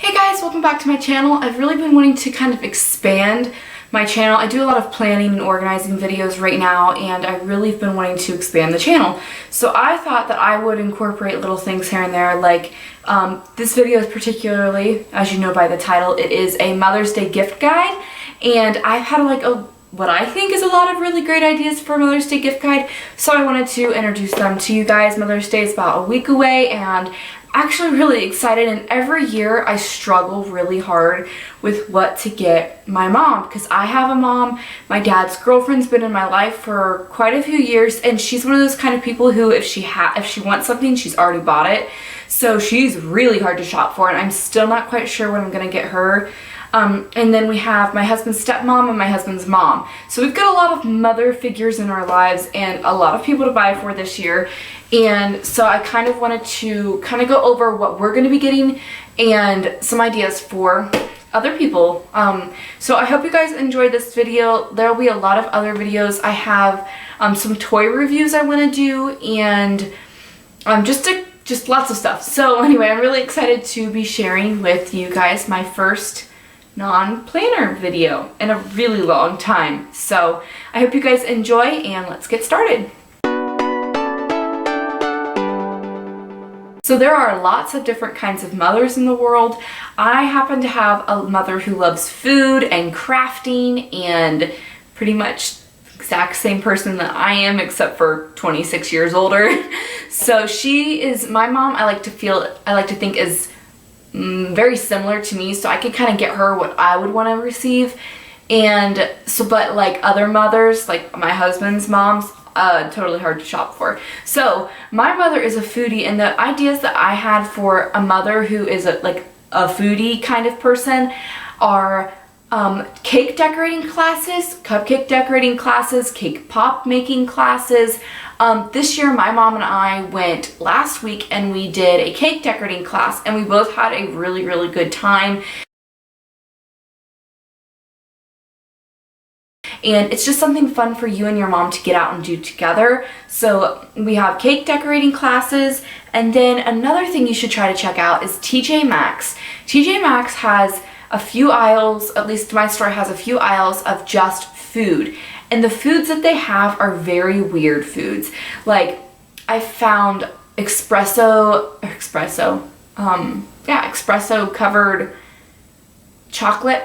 Hey guys, welcome back to my channel. I've really been wanting to kind of expand my channel. I do a lot of planning and organizing videos right now, and I really have been wanting to expand the channel. So I thought that I would incorporate little things here and there, like this video is particularly, as you know by the title, it is a Mother's Day gift guide, and I've had what I think is a lot of really great ideas for Mother's Day gift guide, so I wanted to introduce them to you guys. Mother's Day is about a week away, and actually really excited, and every year I struggle really hard with what to get my mom because I have a mom. My dad's girlfriend's been in my life for quite a few years, and she's one of those kind of people who if she wants something, she's already bought it. So she's really hard to shop for, and I'm still not quite sure what I'm gonna get her. And then we have my husband's stepmom and my husband's mom. So we've got a lot of mother figures in our lives and a lot of people to buy for this year. And so I kind of wanted to go over what we're going to be getting and some ideas for other people. So I hope you guys enjoyed this video. There will be a lot of other videos. I have some toy reviews I want to do, and just lots of stuff. So anyway, I'm really excited to be sharing with you guys my first non-planner video in a really long time. So I hope you guys enjoy, and let's get started. So there are lots of different kinds of mothers in the world. I happen to have a mother who loves food and crafting, and pretty much exact same person that I am, except for 26 years older. So she is my mom. I like to think is very similar to me, so I could kind of get her what I would want to receive. And so, but like other mothers, like my husband's mom's, totally hard to shop for. So my mother is a foodie, and the ideas that I had for a mother who is a foodie kind of person are cake decorating classes, cupcake decorating classes, cake pop making classes. This year my mom and I went last week and we did a cake decorating class, and we both had a really, really good time. And it's just something fun for you and your mom to get out and do together. So we have cake decorating classes, and then another thing you should try to check out is TJ Maxx. TJ Maxx has a few aisles, at least my store has a few aisles of just food. And the foods that they have are very weird foods. Like I found espresso covered chocolate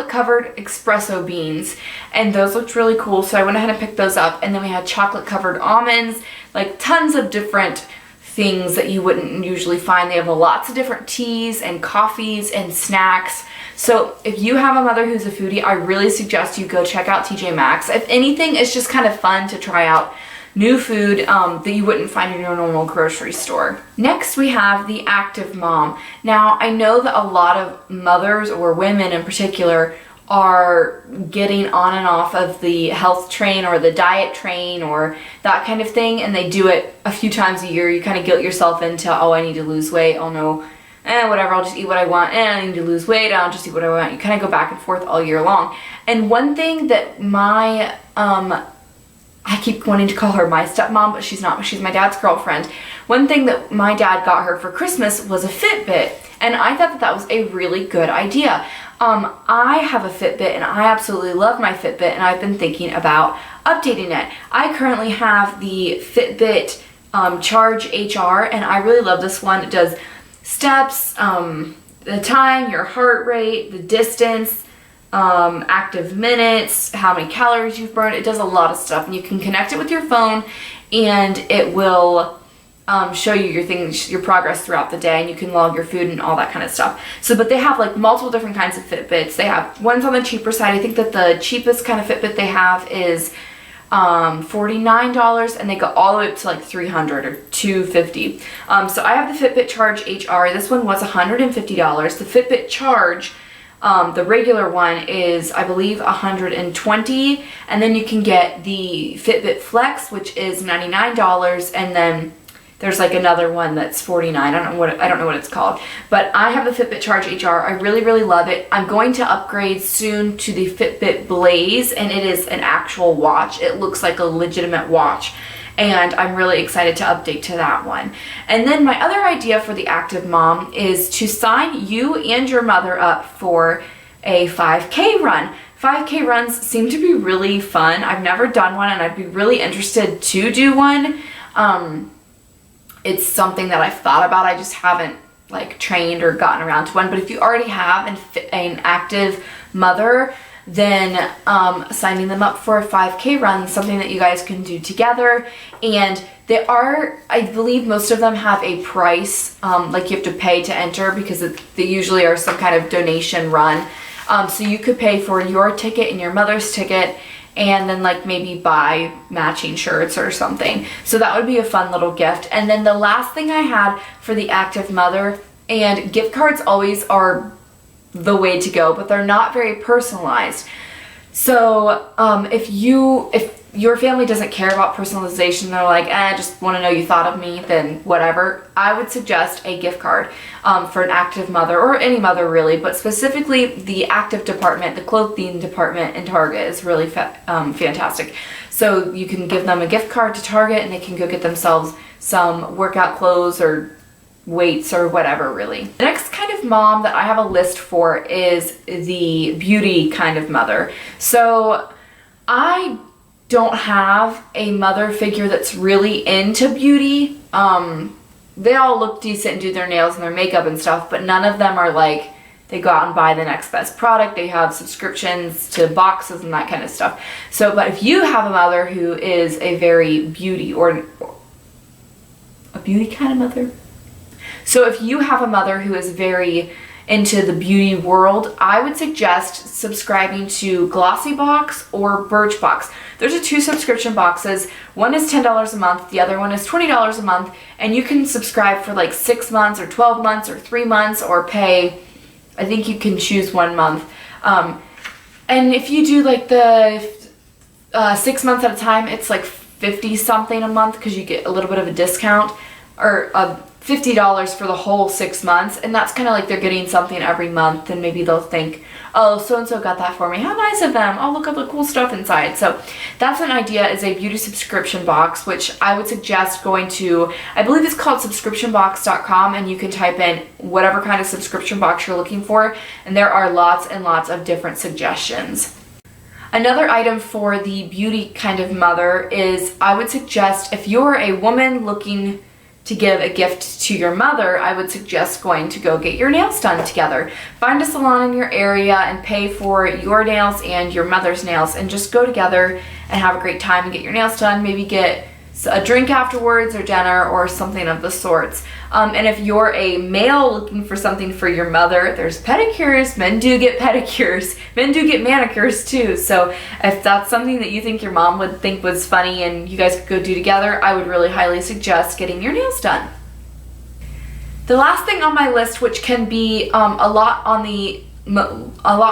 covered espresso beans, and those looked really cool, so I went ahead and picked those up. And then we had chocolate covered almonds, like tons of different things that you wouldn't usually find. They have lots of different teas and coffees and snacks. So if you have a mother who's a foodie, I really suggest you go check out TJ Maxx. If anything, it's just kind of fun to try out new food that you wouldn't find in your normal grocery store. Next, we have the active mom. Now, I know that a lot of mothers, or women in particular, are getting on and off of the health train or the diet train or that kind of thing, and they do it a few times a year. You kind of guilt yourself into, oh, I need to lose weight, oh no, whatever, I'll just eat what I want, I need to lose weight, I'll just eat what I want. You kind of go back and forth all year long. And one thing that I keep wanting to call her my stepmom, but she's not. She's my dad's girlfriend. One thing that my dad got her for Christmas was a Fitbit, and I thought that was a really good idea. I have a Fitbit, and I absolutely love my Fitbit, and I've been thinking about updating it. I currently have the Fitbit Charge HR, and I really love this one. It does steps, the time, your heart rate, the distance, active minutes, how many calories you've burned. It does a lot of stuff, and you can connect it with your phone, and it will show you your progress throughout the day, and you can log your food and all that kind of stuff. So, but they have like multiple different kinds of Fitbits. They have ones on the cheaper side. I think that the cheapest kind of Fitbit they have is $49, and they go all the way up to like $300 or $250. So I have the Fitbit Charge HR. This one was $150. The Fitbit Charge, the regular one, is I believe $120, and then you can get the Fitbit Flex, which is $99, and then there's like another one that's $49. I don't know what it's called, but I have the Fitbit Charge HR. I really, really love it. I'm going to upgrade soon to the Fitbit Blaze, and it is an actual watch. It looks like a legitimate watch, and I'm really excited to update to that one. And then my other idea for the active mom is to sign you and your mother up for a 5K run. 5K runs seem to be really fun. I've never done one, and I'd be really interested to do one. It's something that I've thought about. I just haven't like trained or gotten around to one. But if you already have an active mother, then signing them up for a 5K run is something that you guys can do together. And they are, I believe most of them have a price, like you have to pay to enter, because they usually are some kind of donation run. So you could pay for your ticket and your mother's ticket, and then like maybe buy matching shirts or something. So that would be a fun little gift. And then the last thing I had for the active mother, and gift cards always are the way to go, but they're not very personalized. So if your family doesn't care about personalization, they're like, I just want to know you thought of me, then whatever, I would suggest a gift card for an active mother, or any mother really, but specifically the active department, the clothing department in Target is really fantastic. So you can give them a gift card to Target, and they can go get themselves some workout clothes or weights or whatever, really. The next kind of mom that I have a list for is the beauty kind of mother. So I don't have a mother figure that's really into beauty. They all look decent and do their nails and their makeup and stuff, but none of them are like, they go out and buy the next best product. They have subscriptions to boxes and that kind of stuff. So, but if you have a mother who is a very beauty, or a beauty kind of mother, so if you have a mother who is very into the beauty world, I would suggest subscribing to Glossybox or Birchbox. Those are two subscription boxes. One is $10 a month, the other one is $20 a month, and you can subscribe for like 6 months or 12 months or 3 months, or pay, I think you can choose 1 month. And if you do like the 6 months at a time, it's like 50 something a month, because you get a little bit of a discount, or $50 for the whole 6 months, and that's kind of like they're getting something every month, and maybe they'll think, oh, so-and-so got that for me, how nice of them, oh, look at the cool stuff inside. So that's an idea, is a beauty subscription box, which I would suggest going to, I believe it's called subscriptionbox.com, and you can type in whatever kind of subscription box you're looking for, and there are lots and lots of different suggestions. Another item for the beauty kind of mother is, I would suggest, if you're a woman looking to give a gift to your mother, I would suggest going to go get your nails done together. Find a salon in your area and pay for your nails and your mother's nails, and just go together and have a great time and get your nails done. Maybe get a drink afterwards, or dinner, or something of the sorts. And if you're a male looking for something for your mother, there's pedicures. Men do get pedicures. Men do get manicures too. So if that's something that you think your mom would think was funny and you guys could go do together, I would really highly suggest getting your nails done. The last thing on my list, which can be a lot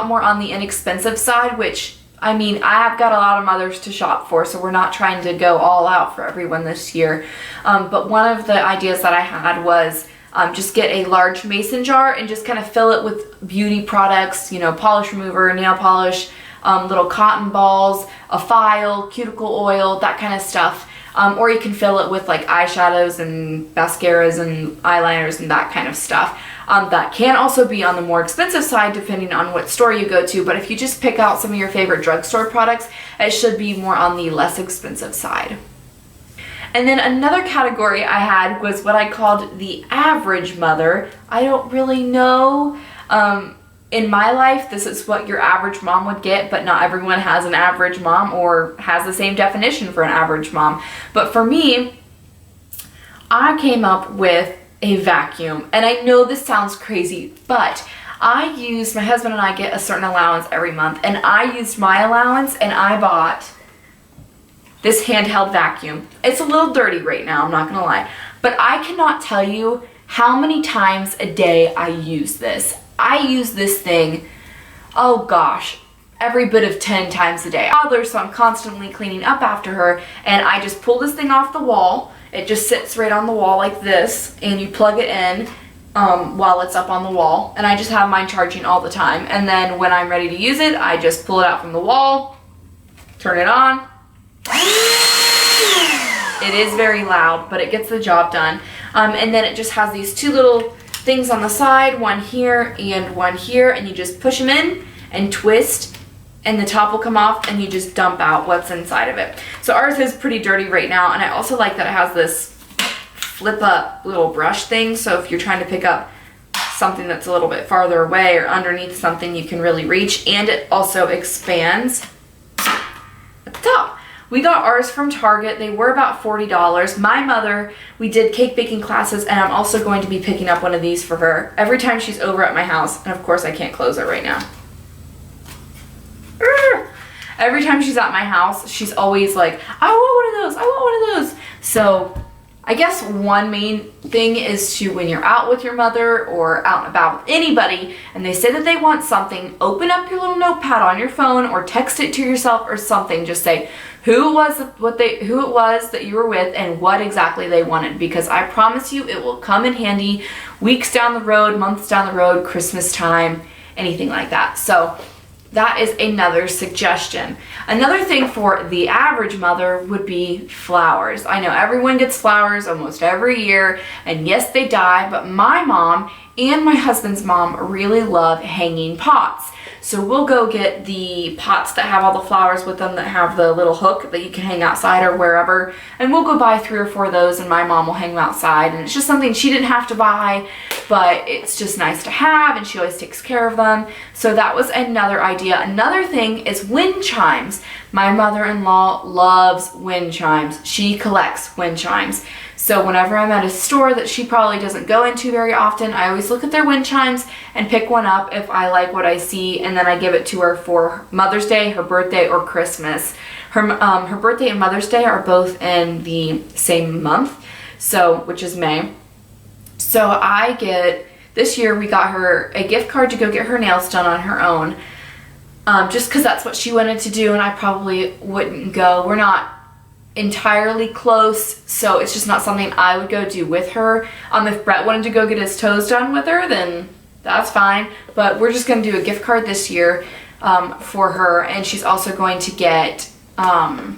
more on the inexpensive side, which, I mean, I have got a lot of mothers to shop for, so we're not trying to go all out for everyone this year. But one of the ideas that I had was just get a large mason jar and just kind of fill it with beauty products, you know, polish remover, nail polish, little cotton balls, a file, cuticle oil, that kind of stuff. Or you can fill it with like eyeshadows and mascaras and eyeliners and that kind of stuff. That can also be on the more expensive side depending on what store you go to, but if you just pick out some of your favorite drugstore products, it should be more on the less expensive side. And then another category I had was what I called the average mother. I don't really know. In my life, this is what your average mom would get, but not everyone has an average mom or has the same definition for an average mom. But for me, I came up with a vacuum. And I know this sounds crazy, but my husband and I get a certain allowance every month, and I used my allowance and I bought this handheld vacuum. It's a little dirty right now, I'm not gonna lie, but I cannot tell you how many times a day I use this. I use this thing, oh gosh, every bit of 10 times a day. So I'm constantly cleaning up after her, and I just pull this thing off the wall. It just sits right on the wall like this, and you plug it in while it's up on the wall, and I just have mine charging all the time. And then when I'm ready to use it, I just pull it out from the wall, turn it on, It is very loud, but it gets the job done. And then it just has these two little things on the side, one here and one here, and you just push them in and twist, and the top will come off, and you just dump out what's inside of it. So ours is pretty dirty right now, and I also like that it has this flip up little brush thing, so if you're trying to pick up something that's a little bit farther away or underneath something, you can really reach, and it also expands at the top. We got ours from Target. They were about $40. My mother, we did cake baking classes, and I'm also going to be picking up one of these for her every time she's over at my house. And of course I can't close it right now. Every time she's at my house, she's always like, I want one of those, I want one of those. So I guess one main thing is to, when you're out with your mother or out and about with anybody and they say that they want something, open up your little notepad on your phone or text it to yourself or something. Just say who it was that you were with and what exactly they wanted, because I promise you it will come in handy weeks down the road, months down the road, Christmas time, anything like that. So that is another suggestion. Another thing for the average mother would be flowers. I know everyone gets flowers almost every year, and yes, they die, but my mom and my husband's mom really love hanging pots. So we'll go get the pots that have all the flowers with them, that have the little hook that you can hang outside or wherever, and we'll go buy 3 or 4 of those, and my mom will hang them outside. And it's just something she didn't have to buy, but it's just nice to have, and she always takes care of them. So that was another idea. Another thing is wind chimes. My mother-in-law loves wind chimes. She collects wind chimes. So whenever I'm at a store that she probably doesn't go into very often, I always look at their wind chimes and pick one up if I like what I see, and then I give it to her for Mother's Day, her birthday, or Christmas. Her birthday and Mother's Day are both in the same month, so which is May. So this year we got her a gift card to go get her nails done on her own, just because that's what she wanted to do, and I probably wouldn't go. We're not entirely close, so it's just not something I would go do with her. If Brett wanted to go get his toes done with her, then that's fine, but we're just going to do a gift card this year for her, and she's also going to get a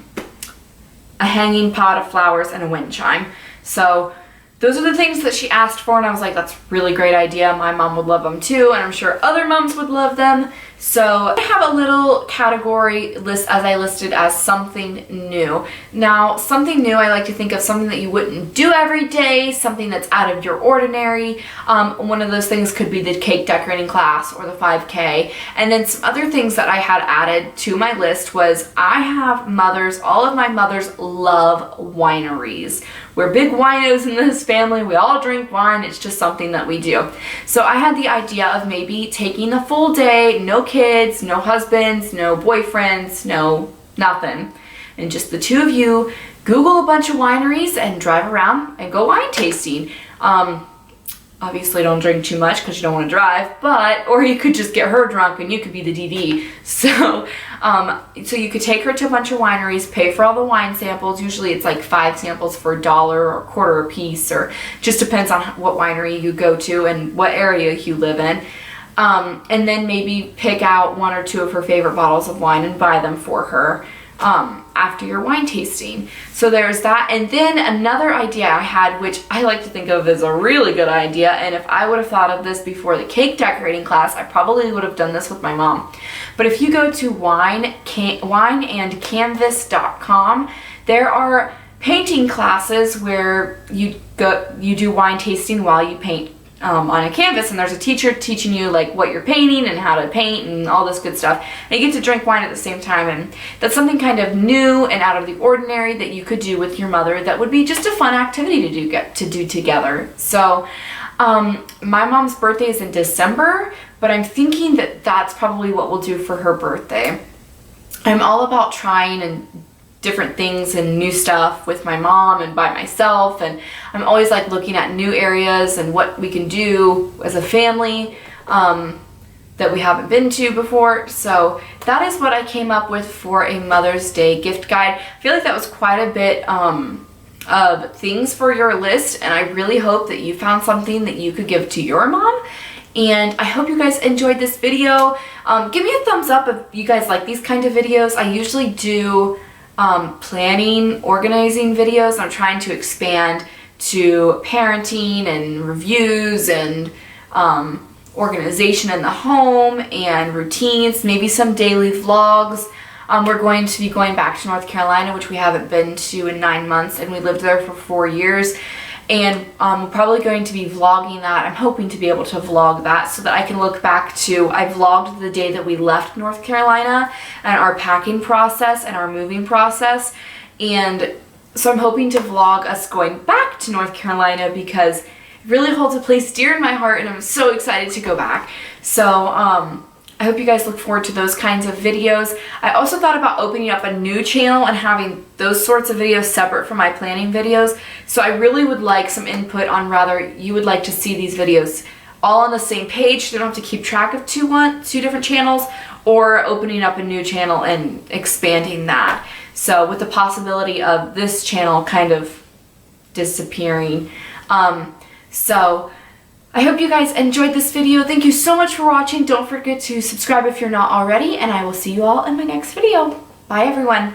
hanging pot of flowers and a wind chime. So those are the things that she asked for, and I was like, that's a really great idea. My mom would love them too, and I'm sure other moms would love them. So I have a little category list as I listed as something new. Now, something new, I like to think of something that you wouldn't do every day, something that's out of your ordinary. One of those things could be the cake decorating class or the 5K. And then some other things that I had added to my list was all of my mothers love wineries. We're big winos in this family. We all drink wine. It's just something that we do. So I had the idea of maybe taking a full day, no kids, no husbands, no boyfriends, no nothing, and just the two of you, Google a bunch of wineries and drive around and go wine tasting. Obviously don't drink too much because you don't want to drive, or you could just get her drunk and you could be the DD. So you could take her to a bunch of wineries, pay for all the wine samples. Usually it's like 5 samples for $1 or a quarter a piece, or just depends on what winery you go to and what area you live in. And then maybe pick out 1 or 2 of her favorite bottles of wine and buy them for her after your wine tasting. So there's that. And then another idea I had, which I like to think of as a really good idea, and if I would have thought of this before the cake decorating class, I probably would have done this with my mom. But if you go to wineandcanvas.com, there are painting classes where you do wine tasting while you paint on a canvas, and there's a teacher teaching you like what you're painting and how to paint and all this good stuff, and you get to drink wine at the same time. And that's something kind of new and out of the ordinary that you could do with your mother. That would be just a fun activity to do together. So my mom's birthday is in December, but I'm thinking that that's probably what we'll do for her birthday. I'm all about trying and different things and new stuff with my mom and by myself, and I'm always like looking at new areas and what we can do as a family that we haven't been to before. So that is what I came up with for a Mother's Day gift guide. I feel like that was quite a bit of things for your list, and I really hope that you found something that you could give to your mom. And I hope you guys enjoyed this video. Give me a thumbs up if you guys like these kind of videos. I usually do planning, organizing videos. I'm trying to expand to parenting and reviews and organization in the home and routines, maybe some daily vlogs. We're going to be going back to North Carolina, which we haven't been to in 9 months, and we lived there for 4 years. And we're probably going to be vlogging that. I'm hoping to be able to vlog that so that I can look back to, I vlogged the day that we left North Carolina and our packing process and our moving process. And so I'm hoping to vlog us going back to North Carolina because it really holds a place dear in my heart and I'm so excited to go back. So I hope you guys look forward to those kinds of videos. I also thought about opening up a new channel and having those sorts of videos separate from my planning videos. So I really would like some input on whether you would like to see these videos all on the same page. So you don't have to keep track of two different channels, or opening up a new channel and expanding that. So with the possibility of this channel kind of disappearing. So I hope you guys enjoyed this video. Thank you so much for watching. Don't forget to subscribe if you're not already, and I will see you all in my next video. Bye everyone.